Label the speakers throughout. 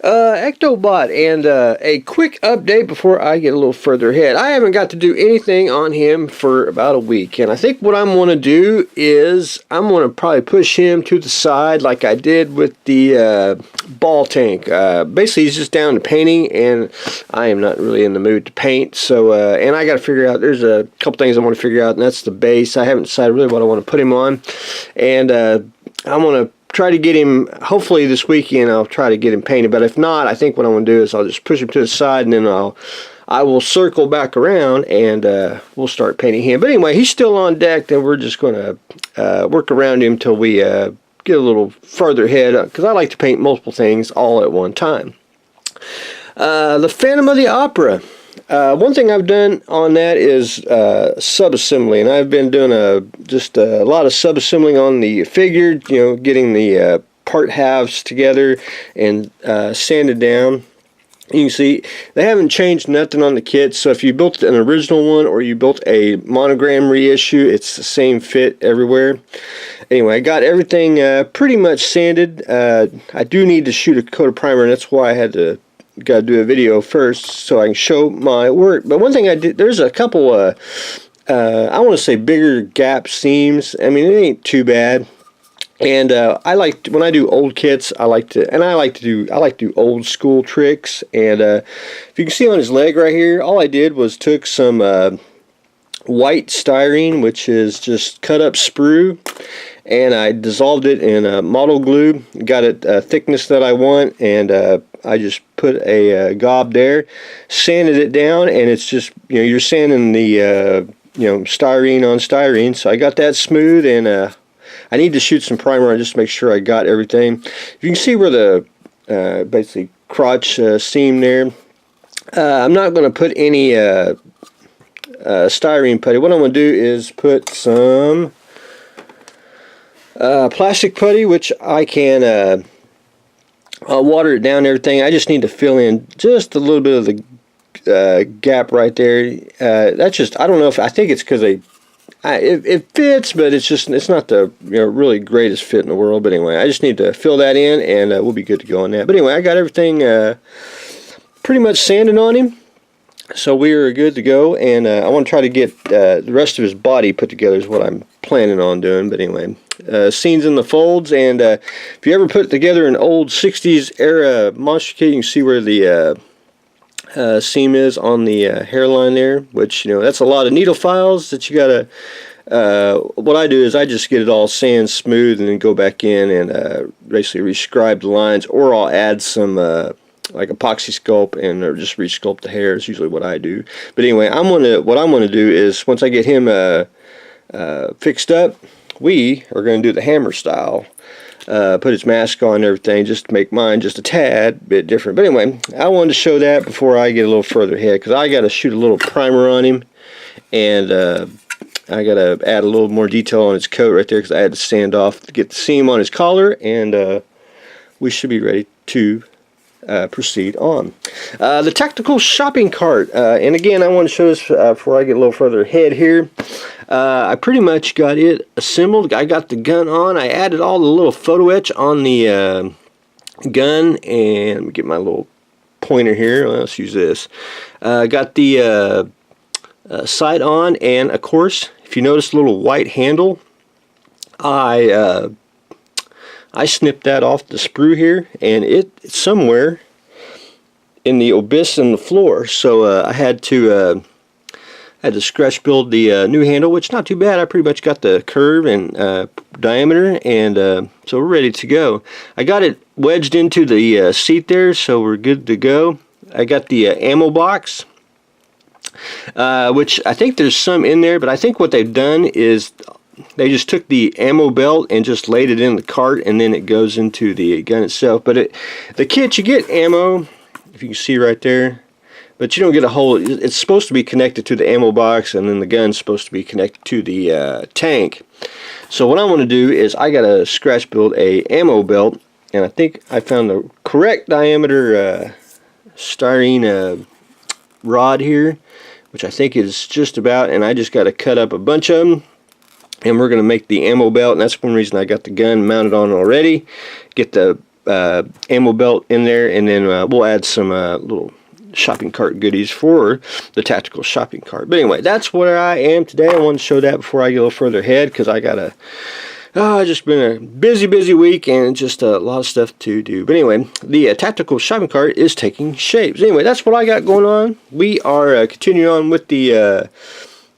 Speaker 1: Ectobot, and a quick update before I get a little further ahead. I haven't got to do anything on him for about a week, and I think what I'm going to do is I'm going to probably push him to the side like I did with the ball tank. Basically, he's just down to painting, and I am not really in the mood to paint, so, and I got to figure out, there's a couple things I want to figure out, and that's the base. I haven't decided really what I want to put him on, and I'm going to try to get him, hopefully this weekend I'll try to get him painted, but if not, I think what I'm going to do is I'll just push him to the side, and then I will circle back around, and we'll start painting him. But anyway, he's still on deck, and we're just going to work around him till we get a little further ahead, because I like to paint multiple things all at one time. The Phantom of the Opera. One thing I've done on that is sub-assembly, and I've been doing just a lot of sub-assembling on the figure, getting the part halves together and sanded down. You can see they haven't changed nothing on the kit, so if you built an original one or you built a monogram reissue, it's the same fit everywhere. Anyway, I got everything pretty much sanded. I do need to shoot a coat of primer, and that's why I had to got to do a video first so I can show my work. But one thing I did, there's a couple I want to say bigger gap seams. I mean, it ain't too bad. And I like when I do old kits, I like to do old school tricks. And if you can see on his leg right here, all I did was took some white styrene, which is just cut up sprue, and I dissolved it in model glue, got it thickness that I want, and I just put a gob there, sanded it down, and it's just, you're sanding the styrene on styrene. So I got that smooth, and I need to shoot some primer on just to make sure I got everything. You can see where the basically crotch seam there. I'm not going to put any styrene putty. What I'm going to do is put some plastic putty, which I can water it down and everything. I just need to fill in just a little bit of the gap right there. That's just, I don't know if, I think it's because it fits, but it's not the really greatest fit in the world. But anyway, I just need to fill that in, and we'll be good to go on that. But anyway, I got everything pretty much sanded on him, so we are good to go. And I want to try to get the rest of his body put together is what I'm planning on doing. But anyway, scenes in the folds, and if you ever put together an old 60s era monster kit, you can see where the seam is on the hairline there, which that's a lot of needle files that you gotta what I do is I just get it all sand smooth and then go back in and basically rescribe the lines, or I'll add some like epoxy sculpt and just resculpt the hair is usually what I do. But anyway, what I'm gonna do is once I get him fixed up, we are going to do the hammer style. Put his mask on and everything, just to make mine just a tad bit different. But anyway, I wanted to show that before I get a little further ahead, because I got to shoot a little primer on him, and I got to add a little more detail on his coat right there, because I had to sand off to get the seam on his collar, and we should be ready to proceed on. The tactical shopping cart, and again, I want to show this before I get a little further ahead here. I pretty much got it assembled. I got the gun on. I added all the little photo etch on the gun, and let me get my little pointer here. Let's use this. Got the sight on, and of course, if you notice the little white handle, I snipped that off the sprue here, and it's somewhere in the abyss in the floor. So I had to scratch build the new handle, which not too bad. I pretty much got the curve and diameter, and so we're ready to go. I got it wedged into the seat there, so we're good to go. I got the ammo box, which I think there's some in there, but I think what they've done is they just took the ammo belt and just laid it in the cart, and then it goes into the gun itself. But the kit, you get ammo, if you can see right there, but you don't get a whole, it's supposed to be connected to the ammo box, and then the gun's supposed to be connected to the tank. So what I want to do is I got to scratch build a ammo belt, and I think I found the correct diameter styrene rod here, which I think is just about, and I just got to cut up a bunch of them, and we're going to make the ammo belt, and that's one reason I got the gun mounted on already. Get the ammo belt in there, and then we'll add some little shopping cart goodies for the tactical shopping cart. But anyway, that's where I am today. I wanted to show that before I get a little further ahead, because I got just been a busy week and just a lot of stuff to do. But anyway, the tactical shopping cart is taking shape. So anyway, that's what I got going on. We are continuing on with the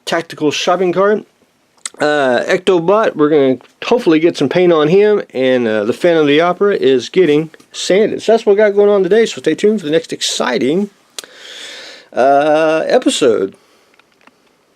Speaker 1: tactical shopping cart. Ectobot, we're going to hopefully get some paint on him, and the Phantom of the Opera is getting sanded. So that's what we got going on today, so stay tuned for the next exciting episode.